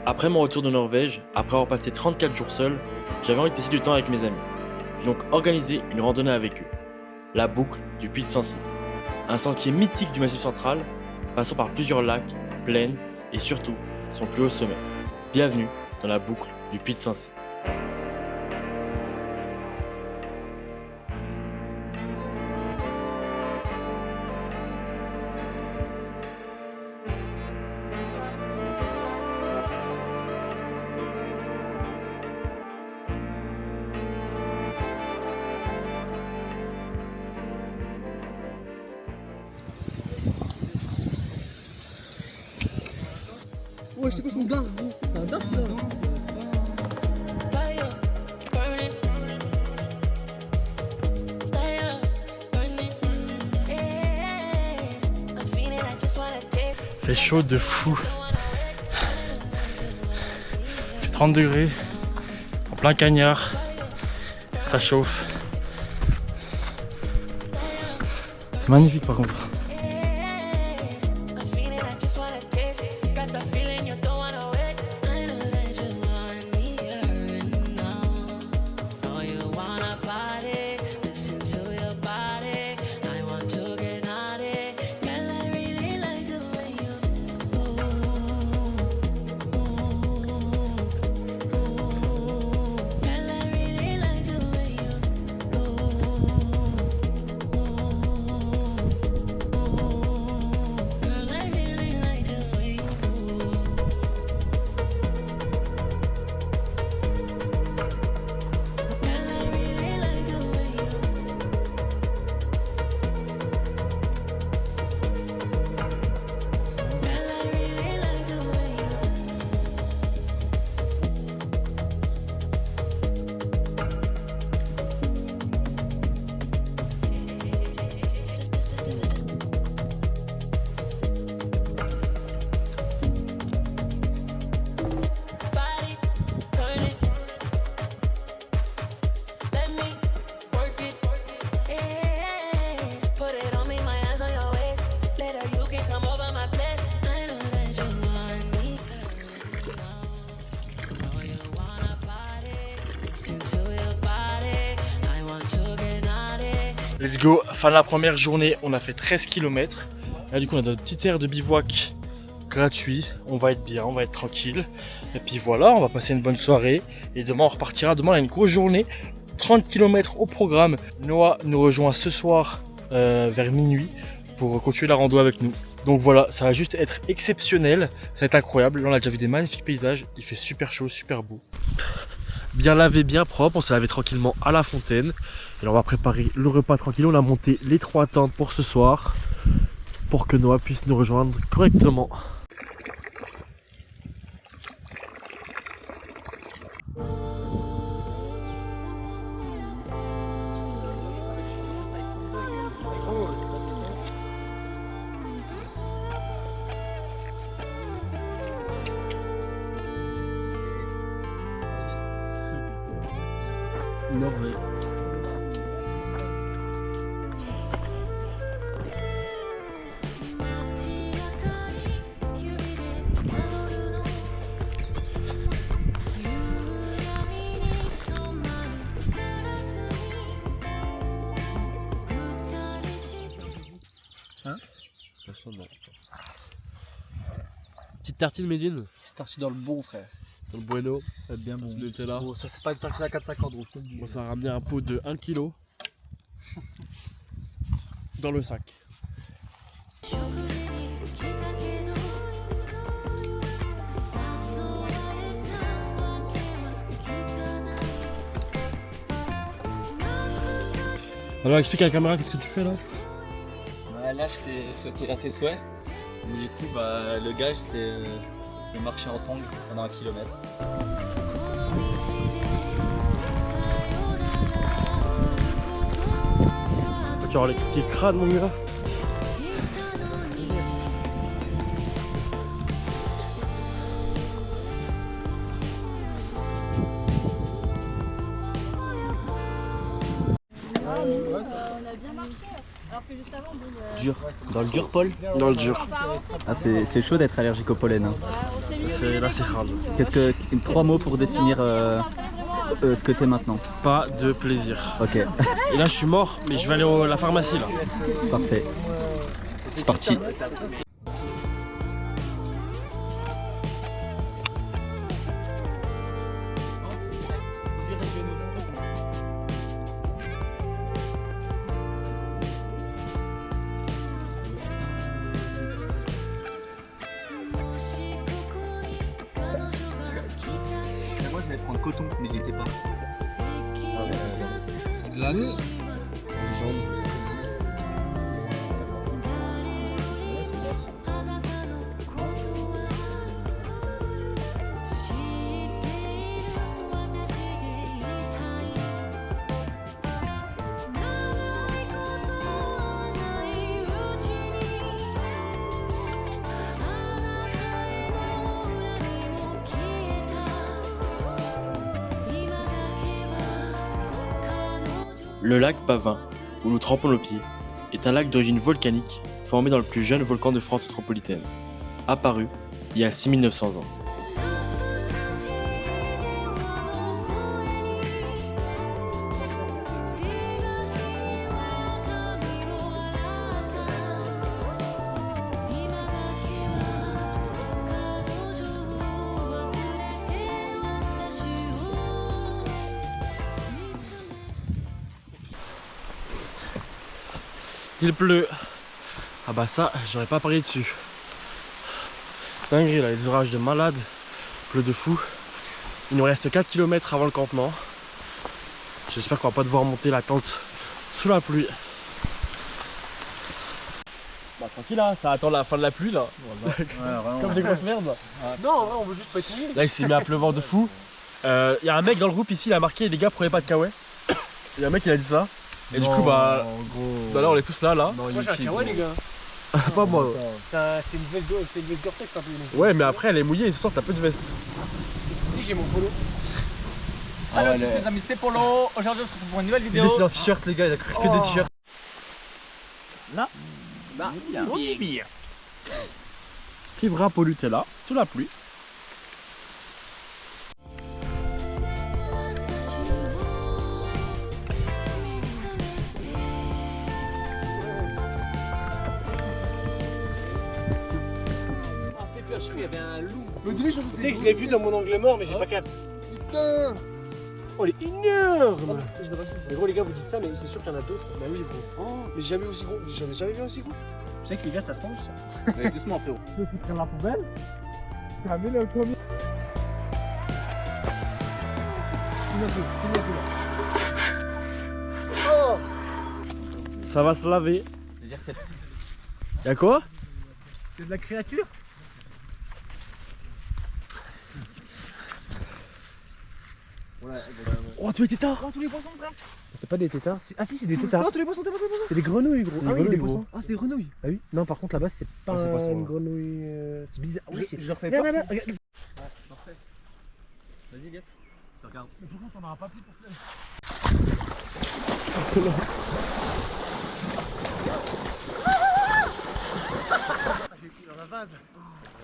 Après mon retour de Norvège, après avoir passé 34 jours seul, j'avais envie de passer du temps avec mes amis. J'ai donc organisé une randonnée avec eux. La boucle du Puy de Sancy. Un sentier mythique du Massif central, passant par plusieurs lacs, plaines et surtout son plus haut sommet. Bienvenue dans la boucle du Puy de Sancy. Ouais, c'est quoi son dard, gros? C'est un dard, là? Fait chaud de fou. Il fait 30 degrés. En plein cagnard. Ça chauffe. C'est magnifique par contre. Let's go, fin de la première journée, on a fait 13 km. Là du coup on a notre petite aire de bivouac gratuit, on va être bien, on va être tranquille. Et puis voilà, on va passer une bonne soirée. Et demain on repartira, demain on a une grosse journée, 30 km au programme. Noah nous rejoint ce soir vers minuit pour continuer la rando avec nous. Donc voilà, ça va juste être exceptionnel, ça va être incroyable. Là on a déjà vu des magnifiques paysages, il fait super chaud, super beau. Bien lavé, bien propre, on s'est lavé tranquillement à la fontaine. Et là on va préparer le repas tranquille, on a monté les 3 tentes pour ce soir pour que Noah puisse nous rejoindre correctement. Norvège. Hein? Petite tartine Médine, Tartine dans le bon, frère. dans le bueno, Ça va être bien bon. petit Nutella. Oh, ça, c'est pas une tartine à 4,50 €, je te le dis. Moi ça a ramené un pot de 1 kg dans le sac. Alors explique à la caméra qu'est-ce que tu fais là. Bah, là, je t'ai souhaité à tes souhaits. Donc, du coup, bah, le gage, c'est de marcher en tongs pendant 1 kilomètre. Tu auras les petits crânes mon gars. On a bien marché. Dur. Dans le dur, Paul? Dans le dur. Ah, c'est chaud d'être allergique au pollen. Hein. Là c'est hard. Qu'est-ce que 3 mots pour définir ce que t'es maintenant? Pas de plaisir. Ok, Et là je suis mort, mais je vais aller à la pharmacie là. parfait. C'est parti. Moi je vais prendre coton, mais j'y étais pas. Glace. Le lac Bavin, où nous trempons nos pieds, est un lac d'origine volcanique formé dans le plus jeune volcan de France métropolitaine, apparu il y a 6900 ans. Il pleut. Ah bah ça, j'aurais pas parié dessus. Dinguerie là, il y a des orages de malade, pleut de fou. Il nous reste 4 km avant le campement. J'espère qu'on va pas devoir monter la tente sous la pluie. Bah tranquille là, ça attend la fin de la pluie là. Comme des grosses merdes là. Non, on veut juste pas être nuls. Là il s'est mis à pleuvoir de fou. Il y a un mec dans le groupe ici, il a marqué les gars prenez pas de kawaii. Il y a un mec qui a dit ça. Et du coup bah là on est tous là. Moi j'ai un kawaii les gars. Pas moi. C'est une veste Gore-Tex un peu. Ouais mais après elle est mouillée et ce soir t'as peu de veste. Si j'ai mon polo. Salut à tous les amis, c'est Polo. Aujourd'hui on se retrouve pour une nouvelle vidéo. C'est leur t-shirt les gars, il a que des t-shirts. Qui wrap au Nutella sous la pluie. Il y avait un loup. Tu sais que je l'ai vu dans mon angle mort, mais j'ai pas capté. Putain. Oh, il est énorme! Mais gros, les gars, vous dites ça, mais c'est sûr qu'il y en a d'autres. Bah oui, gros. Oh, mais j'ai jamais vu aussi gros. J'en ai jamais vu aussi gros. Tu sais que les gars, ça se mange ça. Mais doucement frérot. Tu veux foutre la poubelle? Tu vas amener le premier. Ça va se laver. Y'a quoi? C'est de la créature? Oh, tous les tétards! Oh, tous les poissons, frère. C'est pas des tétards. Ah si, c'est des tétards. Non, tous les poissons, C'est des grenouilles, gros. Des Ah oui, grenouilles, des gros. poissons. Ah, c'est des grenouilles. Ah oui? Non, par contre, là-bas, c'est pas Ah, c'est pas ça, une ouais. grenouille. C'est bizarre. Ah oui, c'est. Je refais Non, pas. non, non, regarde. Vas-y Gas, je regarde.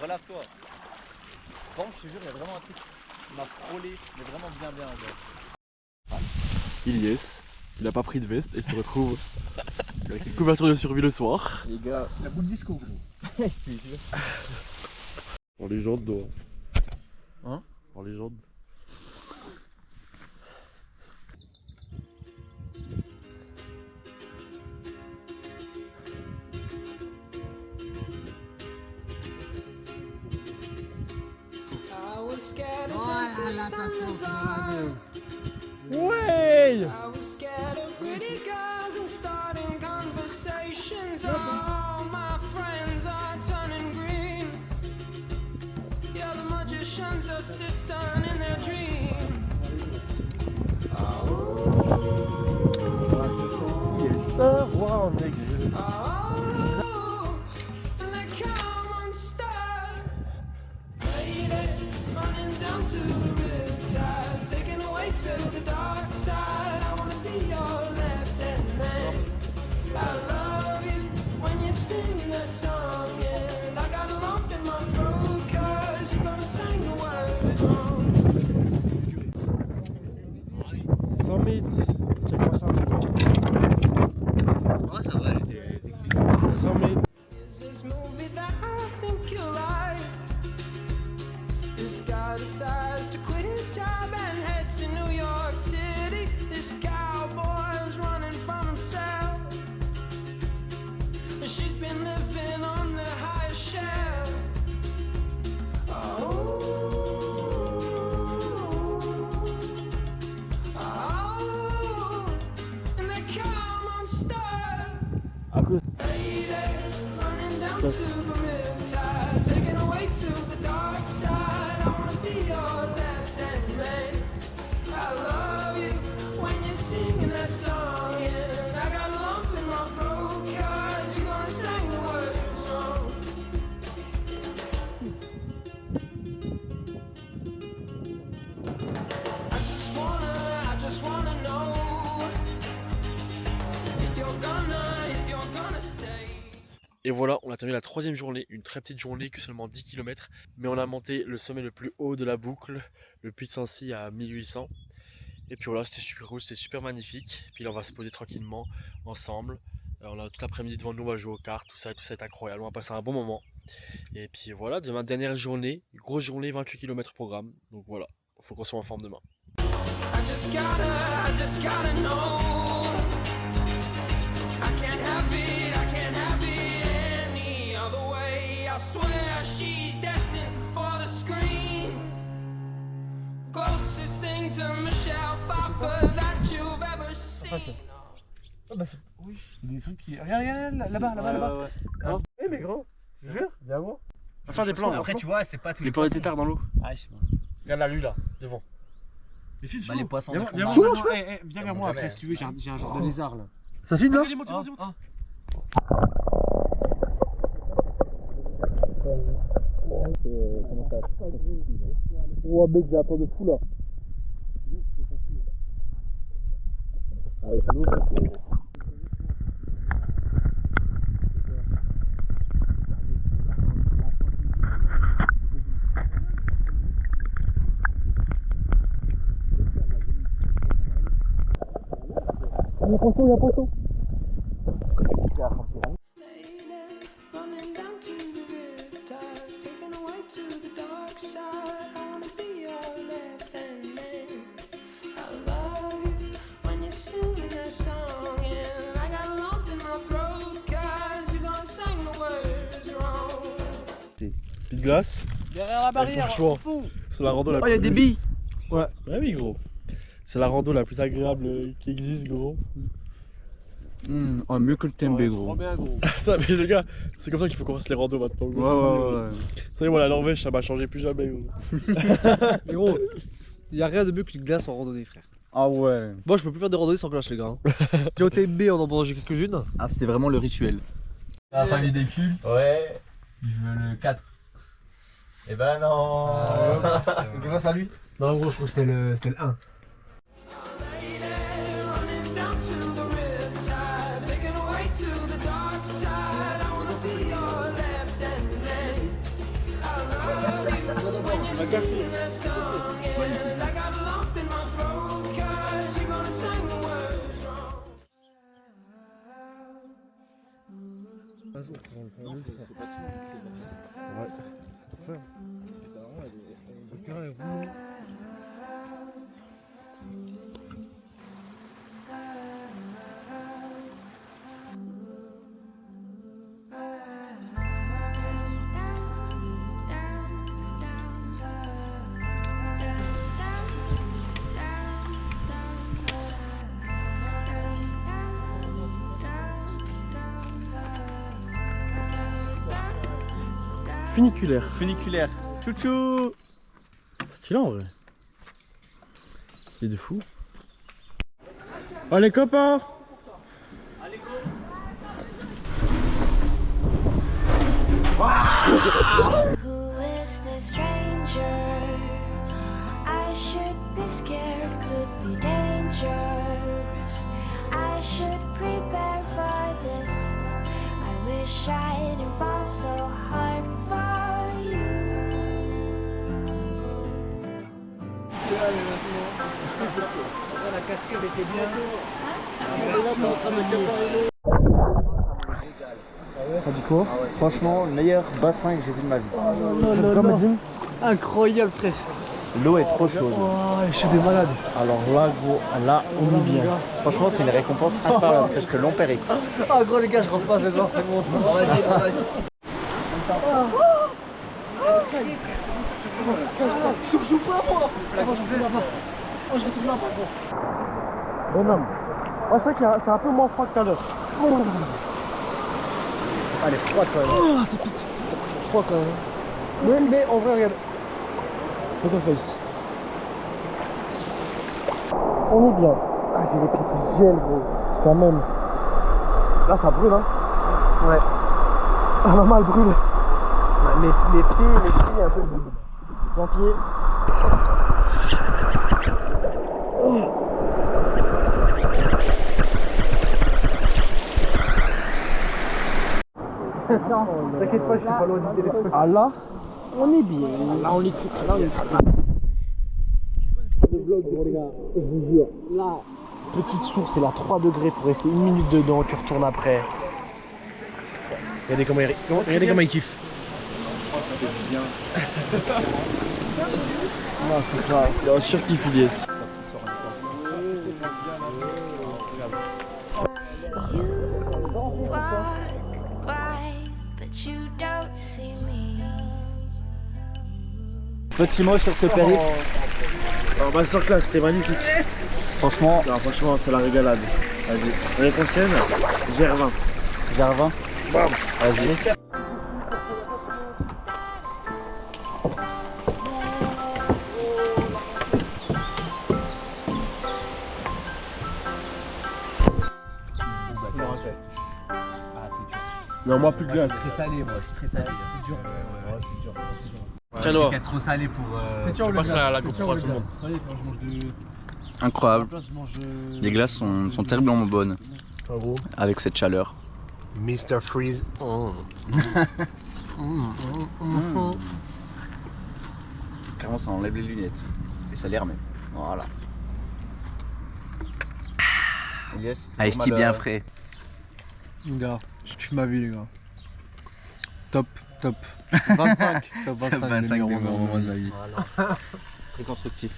Relâche-toi. Bon, je te jure, il y a vraiment un truc qui m'a frôlé, mais vraiment bien, gars. Il y est, il a pas pris de veste et se retrouve avec une couverture de survie le soir. Les gars, La boule disco, gros. En légende, toi. Hein? En légende. Voilà, ça sent la gueule. Ouais! I was scared of pretty girls and starting conversations. All my friends are turning green. Yeah, the magician's assistant in their dream. Savoir, mec. Oh, and they come unstuck. Lady, running down to the riptide, taken away to the dark side. I wanna be your left hand man. I love movie that I think you like. This guy decides to quit his job and head to New York City. This cowboy's running from himself. She's been living on the highest shelf. And they come on star. Lady, running down to the riptide, taken away to the dark side. I wanna be your left-hand man. I love you when you're singing that song, and I got a lump in my throat 'cause you're gonna sing the words wrong. I just wanna know if you're gonna stay. Et voilà, on a terminé la 3e journée, une très petite journée que seulement 10 km, mais on a monté le sommet le plus haut de la boucle, le Puy de Sancy à 1800. Et puis voilà, c'était super cool, c'était super magnifique. Puis là on va se poser tranquillement ensemble. Alors là, tout l'après-midi devant nous, on va jouer aux cartes, tout ça est incroyable, on va passer un bon moment. Et puis voilà, demain dernière journée, grosse journée, 28 km programme. Donc voilà, faut qu'on soit en forme demain. I just gotta know. I can't have it any other way. I swear she's destined for the screen. Closest thing to Michelle Pfeiffer that you've ever seen. Oui, des trucs qui. Regarde, là-bas. Eh, mais grand, je jure, viens voir. On va faire des plans là. Après, tu vois, c'est pas tous Les plans d'été tard dans l'eau. Ah, je sais pas. Regarde la lui là, devant. Mais filme Bah, les poissons. Viens des voir, fonds viens marins. voir. Viens vers moi jamais. après si tu veux, j'ai un genre de lézard là. Ça filme là? Allez, monte. Oh mec, j'ai peur de fou là. Il y a poisson. Running down to the riptide, taken away to the dark side. I wanna be your left-hand man. I love you when you're singing that song, and I got a lump in my throat 'cause you're gonna sing the words wrong. Pied de glace. Derrière la barrière, franchement, au fond. C'est la rando la Oh, il y a des billes. Ouais, oui gros. C'est la rando la plus agréable qui existe gros. Oh, mieux que le Tembe, Trop gros. bien gros. Ça mais les gars, c'est comme ça qu'il faut qu'on fasse les randos maintenant. Gros. Ouais. Ça y est, moi la Norvège ça m'a changé plus jamais gros. Mais gros, il y a rien de mieux qu'une glace en randonnée, frère. Ah ouais. Moi, je peux plus faire de randonnée sans glace, les gars. J'ai au TMB, on en mangé quelques-unes. Ah, c'était vraiment le rituel. La famille des cultes. Ouais. Je veux le 4. Eh ben non. C'est grâce à lui. Non, gros, je crois que c'était le 1. Running down to the riptide, taken away to the dark side. I wanna be your left-hand man. I love you when you're singing that song, and I got a lump in my throat 'cause you're gonna sing the words wrong. Funiculaire. Funiculaire. Chouchou. Stylé en vrai. C'est de fou. Oh les copains. Who is the stranger? I should be scared, could be dangerous. I should prepare for this. I wish I didn't fall so hard for you. La casquette était bien. Ça dit quoi? Franchement, le meilleur bassin que j'ai vu de ma vie. C'est quoi, Medine? Incroyable, frère. L'eau est trop chaude. Oh, je suis des malades. Alors là, gros, là, on est bien. Franchement, c'est une récompense incroyable parce que long périple. Ah, gros, les gars, je rentre pas ce soir, c'est bon. Vas-y. Je joue pas, moi. Je retourne là-bas. Oh, je retourne là-bas, gros. Bonhomme. Ouais, c'est vrai que c'est un peu moins froid que tout à l'heure. Elle est froide quand même. Oh, ça pique. C'est froid quand même. Mais en vrai, regarde. Photo face. On est bien. Ah, j'ai les pieds qui gèlent, gros. Quand même. Là, ça brûle, hein. Ouais. Ah, maman, elle brûle. Mes pieds, mes chevilles, un peu de boule. Ton pied. T'inquiète pas, je suis pas loin du téléphone. Ah là, On est bien. Là, on est très bien. Là, on est très bien. Le vlog, les gars, je vous jure. Là, petite source, c'est là 3 degrés. Faut rester 1 minute dedans. Tu retournes après. Regardez comment il kiffe. non, c'était classe. C'est un surkiff, Iliès. You walk by, but you don't see me. Petit mot sur ce périple. Alors, bah, sur classe, c'était magnifique. Franchement, Non, franchement, c'est la régalade. Vas-y. L'année prochaine, GR20. Gervin. Bam. Vas-y. Non, moi, plus de glace. Très salé, moi, c'est très salé. C'est dur. Ouais, c'est dur. Tiens-le. C'est trop salé pour. C'est dur, Je le passe gars. à la C'est coupe dur, froide, le tout le gars. monde. Ça y est, quand je mange de. Incroyable. Là, je mange. Les glaces sont terriblement bonnes Ah, gros. avec cette chaleur. Mr. Freeze. Clairement, ça enlève les lunettes et ça les remet. Voilà. Yes, Ice tea bien frais. Les gars, je kiffe ma vie, les gars. Top. 25. Top 25. Top 25 des meilleurs des meilleurs moments moments de ma vie. Très constructif.